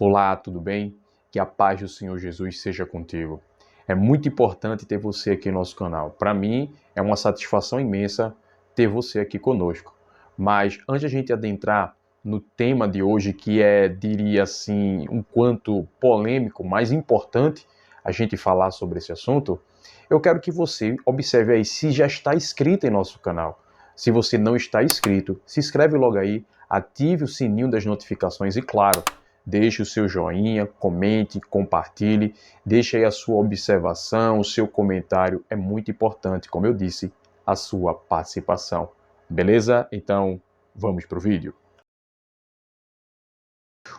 Olá, tudo bem? Que a paz do Senhor Jesus seja contigo. É muito importante ter você aqui no nosso canal. Para mim, é uma satisfação imensa ter você aqui conosco. Mas antes de a gente adentrar no tema de hoje, que é, diria assim, um quanto polêmico, mas importante a gente falar sobre esse assunto, eu quero que você observe aí se já está inscrito em nosso canal. Se você não está inscrito, se inscreve logo aí, ative o sininho das notificações e, claro, deixe o seu joinha, comente, compartilhe, deixe aí a sua observação, o seu comentário, é muito importante, como eu disse, a sua participação. Beleza? Então, vamos para o vídeo.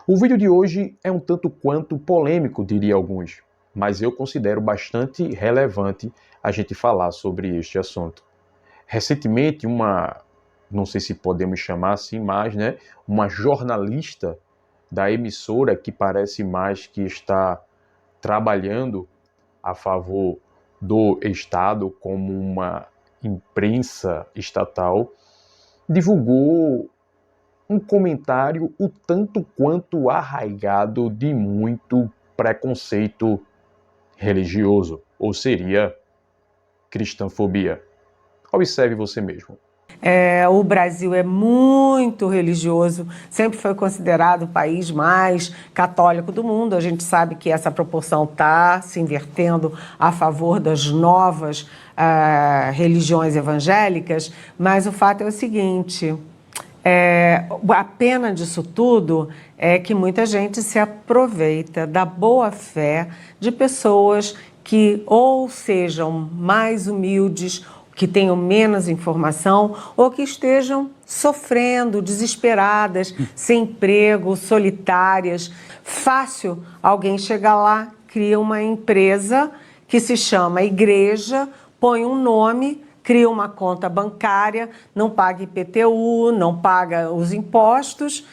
O vídeo de hoje é um tanto quanto polêmico, diria alguns, mas eu considero bastante relevante a gente falar sobre este assunto. Recentemente, não sei se podemos chamar assim mais, né, uma jornalista da emissora que parece mais que está trabalhando a favor do Estado como uma imprensa estatal, divulgou um comentário o tanto quanto arraigado de muito preconceito religioso, ou seria cristãofobia. Observe você mesmo. O Brasil é muito religioso, sempre foi considerado o país mais católico do mundo. A gente sabe que essa proporção está se invertendo a favor das novas religiões evangélicas, mas o fato é o seguinte, a pena disso tudo é que muita gente se aproveita da boa-fé de pessoas que ou sejam mais humildes, que tenham menos informação ou que estejam sofrendo, desesperadas, sem emprego, solitárias. Fácil alguém chegar lá, cria uma empresa que se chama igreja, põe um nome, cria uma conta bancária, não paga IPTU, não paga os impostos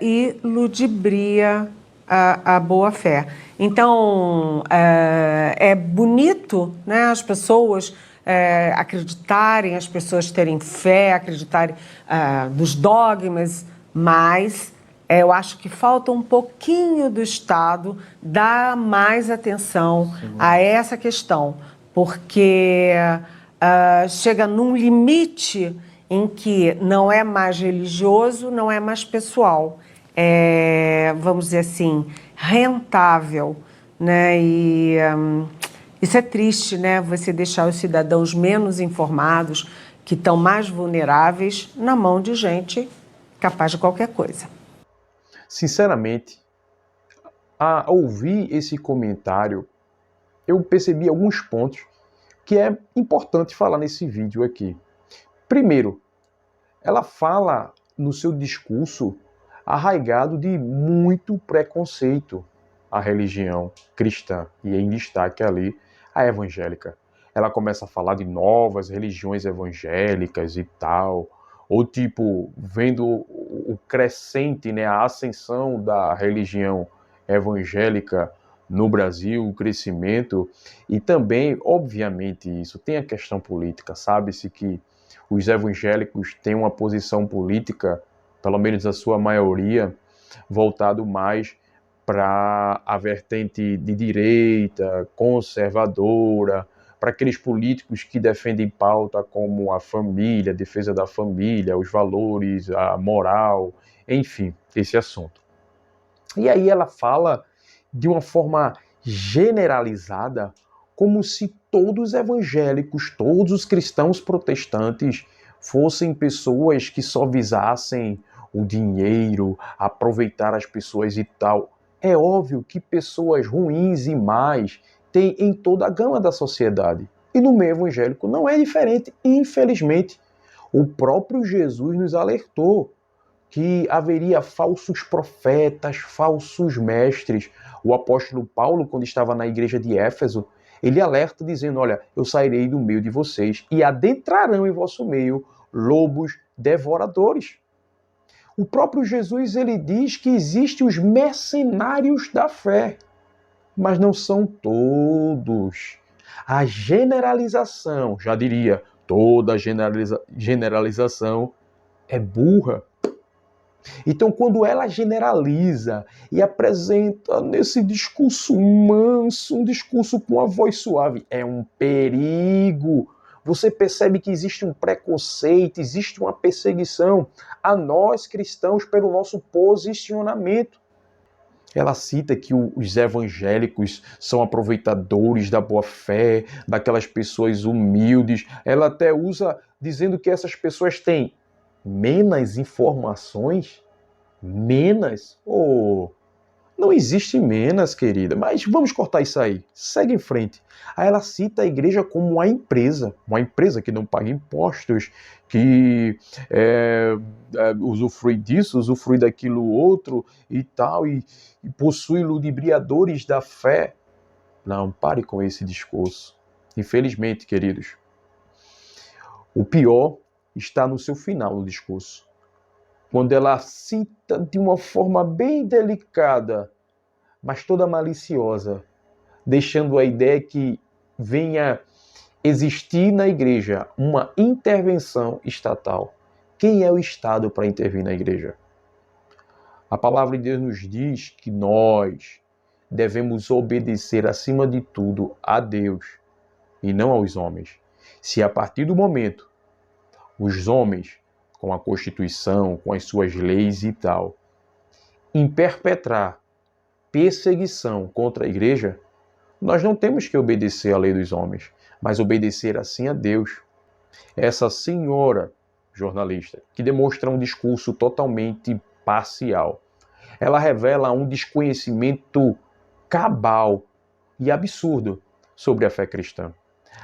e ludibria a boa-fé. Então, é bonito, né, as pessoas acreditarem, as pessoas terem fé, acreditarem nos dogmas, mas eu acho que falta um pouquinho do Estado dar mais atenção a essa questão, porque chega num limite em que não é mais religioso, não é mais pessoal, vamos dizer assim, rentável, né? E isso é triste, né? Você deixar os cidadãos menos informados, que estão mais vulneráveis, na mão de gente capaz de qualquer coisa. Sinceramente, ao ouvir esse comentário, eu percebi alguns pontos que é importante falar nesse vídeo aqui. Primeiro, ela fala no seu discurso arraigado de muito preconceito à religião cristã, e em destaque ali a evangélica. Ela começa a falar de novas religiões evangélicas e tal, ou tipo, vendo o crescente, né, a ascensão da religião evangélica no Brasil, o crescimento, e também, obviamente, isso tem a questão política. Sabe-se que os evangélicos têm uma posição política, pelo menos a sua maioria, voltado mais para a vertente de direita, conservadora, para aqueles políticos que defendem pauta como a família, a defesa da família, os valores, a moral, enfim, esse assunto. E aí ela fala de uma forma generalizada, como se todos os evangélicos, todos os cristãos protestantes fossem pessoas que só visassem o dinheiro, aproveitar as pessoas e tal. É óbvio que pessoas ruins e más tem em toda a gama da sociedade. E no meio evangélico não é diferente, infelizmente. O próprio Jesus nos alertou que haveria falsos profetas, falsos mestres. O apóstolo Paulo, quando estava na igreja de Éfeso, ele alerta dizendo, olha, eu sairei do meio de vocês e adentrarão em vosso meio lobos devoradores. O próprio Jesus, ele diz que existem os mercenários da fé, mas não são todos. A generalização, já diria, toda generalização é burra. Então, quando ela generaliza e apresenta nesse discurso manso, um discurso com a voz suave, é um perigo. Você percebe que existe um preconceito, existe uma perseguição a nós cristãos pelo nosso posicionamento. Ela cita que os evangélicos são aproveitadores da boa-fé, daquelas pessoas humildes. Ela até usa dizendo que essas pessoas têm menos informações. Menos? Oh, não existe menos, querida. Mas vamos cortar isso aí. Segue em frente. Aí ela cita a igreja como uma empresa que não paga impostos, que usufrui disso, usufrui daquilo outro e tal, e possui ludibriadores da fé. Não, pare com esse discurso. Infelizmente, queridos, o pior está no seu final do discurso. Quando ela cita de uma forma bem delicada, mas toda maliciosa, deixando a ideia que venha existir na igreja uma intervenção estatal. Quem é o Estado para intervir na igreja? A palavra de Deus nos diz que nós devemos obedecer acima de tudo a Deus e não aos homens. Se a partir do momento os homens, com a Constituição, com as suas leis e tal, imperpetrar perseguição contra a igreja, nós não temos que obedecer à lei dos homens, mas obedecer assim a Deus. Essa senhora jornalista, que demonstra um discurso totalmente parcial, ela revela um desconhecimento cabal e absurdo sobre a fé cristã.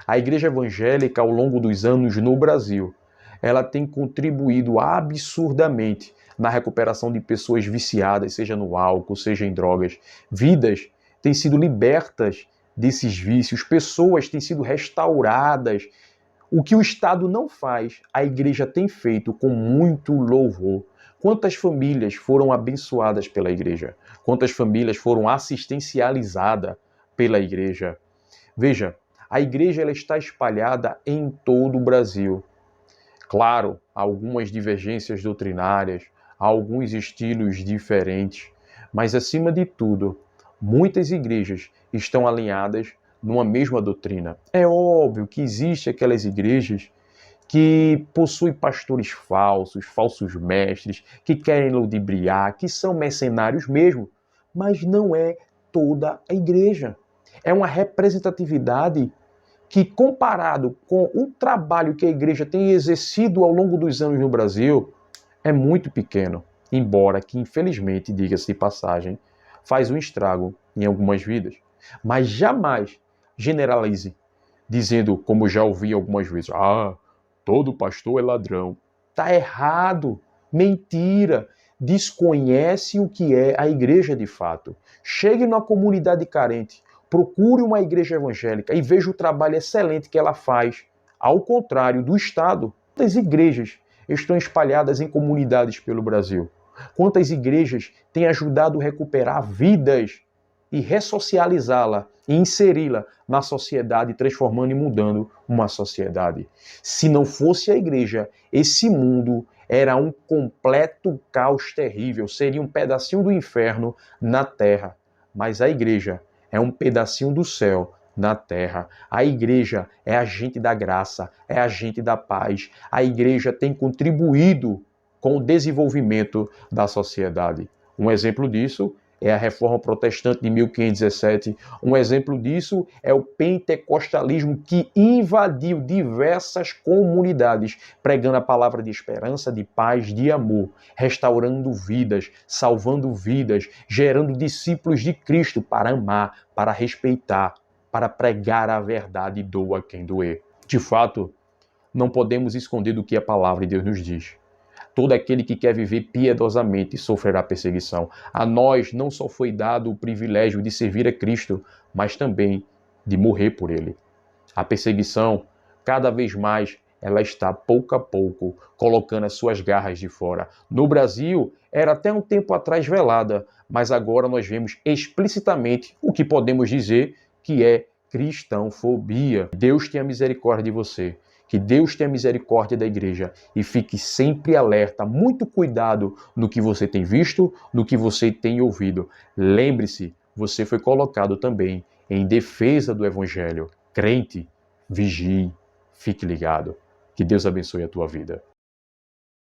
A igreja evangélica, ao longo dos anos no Brasil, ela tem contribuído absurdamente na recuperação de pessoas viciadas, seja no álcool, seja em drogas. Vidas têm sido libertas desses vícios, pessoas têm sido restauradas. O que o Estado não faz, a igreja tem feito com muito louvor. Quantas famílias foram abençoadas pela igreja? Quantas famílias foram assistencializadas pela igreja? Veja, a igreja ela está espalhada em todo o Brasil. Claro, há algumas divergências doutrinárias, há alguns estilos diferentes, mas acima de tudo, muitas igrejas estão alinhadas numa mesma doutrina. É óbvio que existem aquelas igrejas que possuem pastores falsos, falsos mestres, que querem ludibriar, que são mercenários mesmo, mas não é toda a igreja. É uma representatividade que, comparado com o trabalho que a igreja tem exercido ao longo dos anos no Brasil, é muito pequeno, embora que, infelizmente, diga-se de passagem, faz um estrago em algumas vidas. Mas jamais generalize, dizendo, como já ouvi algumas vezes, todo pastor é ladrão. Está errado, mentira, desconhece o que é a igreja de fato. Chegue numa comunidade carente, procure uma igreja evangélica e veja o trabalho excelente que ela faz, ao contrário do Estado. Quantas igrejas estão espalhadas em comunidades pelo Brasil? Quantas igrejas têm ajudado a recuperar vidas e ressocializá-la e inseri-la na sociedade, transformando e mudando uma sociedade? Se não fosse a igreja, esse mundo era um completo caos terrível, seria um pedacinho do inferno na terra. Mas a igreja é um pedacinho do céu na terra. A igreja é agente da graça, é agente da paz. A igreja tem contribuído com o desenvolvimento da sociedade. Um exemplo disso é a Reforma Protestante de 1517. Um exemplo disso é o pentecostalismo que invadiu diversas comunidades, pregando a palavra de esperança, de paz, de amor, restaurando vidas, salvando vidas, gerando discípulos de Cristo para amar, para respeitar, para pregar a verdade, doa quem doer. De fato, não podemos esconder do que a palavra de Deus nos diz. Todo aquele que quer viver piedosamente sofrerá perseguição. A nós não só foi dado o privilégio de servir a Cristo, mas também de morrer por Ele. A perseguição, cada vez mais, ela está pouco a pouco colocando as suas garras de fora. No Brasil, era até um tempo atrás velada, mas agora nós vemos explicitamente o que podemos dizer que é cristãofobia. Deus tenha misericórdia de você. Que Deus tenha misericórdia da igreja e fique sempre alerta, muito cuidado no que você tem visto, no que você tem ouvido. Lembre-se, você foi colocado também em defesa do evangelho. Crente, vigie, fique ligado. Que Deus abençoe a tua vida.